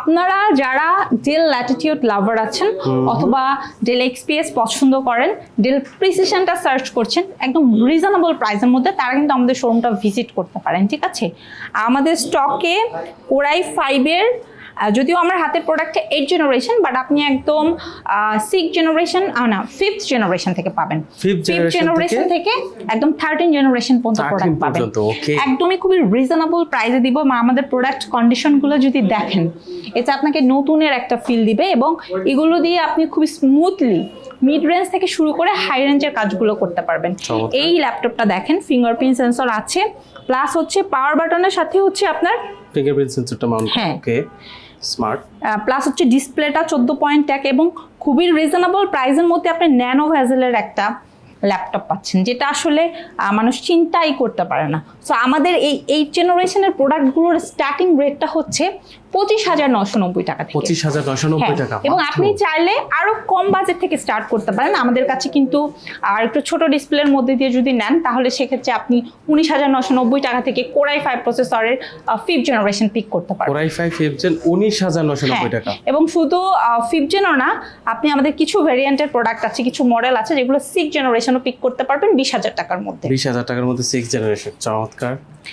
আপনারা যারা del Latitude লাভার আছেন অথবা ডেল এক্সপিএস পছন্দ করেন, ডেল প্রিসিশনটা সার্চ করছেন একদম রিজনেবল প্রাইসের মধ্যে, তারা কিন্তু আমাদের শোরুমটা ভিজিট করতে পারেন। ঠিক আছে, আমাদের স্টকে কোরাই 5-এর যদিও আমার হাতের প্রোডাক্টে 8 জেনারেশন, বাট আপনি একদম 6 জেনারেশন না 5th জেনারেশন থেকে পাবেন। 5th জেনারেশন থেকে একদম 13 জেনারেশন পর্যন্ত প্রোডাক্ট পাবেন। একদমই খুবই রিজনেবল প্রাইসে দিব। আমাদের প্রোডাক্ট কন্ডিশনগুলো যদি দেখেন, এটা আপনাকে নতুনের একটা ফিল দিবে এবং এগুলো দিয়ে আপনি খুবই স্মুথলি মিড রেঞ্জ থেকে শুরু করে হাই রেঞ্জের কাজগুলো করতে পারবেন। এই ল্যাপটপটা দেখেন ফিঙ্গারপ্রিন্ট সেন্সর আছে, প্লাস হচ্ছে পাওয়ার বাটনের সাথে হচ্ছে আপনার ফিঙ্গারপ্রিন্ট সেন্সরটা মাউন্ট। ওকে, স্মার্ট। প্লাস হচ্ছে ডিসপ্লেটা 14.1 এবং খুবই রিজনেবল প্রাইসের মধ্যে আপনি ন্যানো ভেজেলের একটা ল্যাপটপ পাচ্ছেন, যেটা আসলে মানুষ চিন্তাই করতে পারে না। সো আমাদের এই 8 জেনারেশনের প্রোডাক্টগুলোর স্টার্টিং রেটটা হচ্ছে 25,990 টাকা থেকে। 25,990 টাকা। এবং আপনি চাইলে আরো কম বাজেট থেকে স্টার্ট করতে পারেন। আমাদের কাছে কিন্তু আর একটু ছোট ডিসপ্লের মধ্যে দিয়ে যদি নেন, তাহলে সেক্ষেত্রে আপনি 19,990 টাকা থেকে কোরাই 5 প্রসেসরের 5th জেনারেশন পিক করতে পারেন। কোরাই 5 5th জেন 19,990 টাকা। এবং শুধু 5th জেনও না, আপনি আমাদের কিছু ভেরিয়েন্টের প্রোডাক্ট আছে, কিছু মডেল আছে যেগুলো 6th জেনারেশনও পিক করতে পারবেন 20,000 টাকার মধ্যে। 20,000 টাকার মধ্যে 6th জেনারেশন, চমৎকার।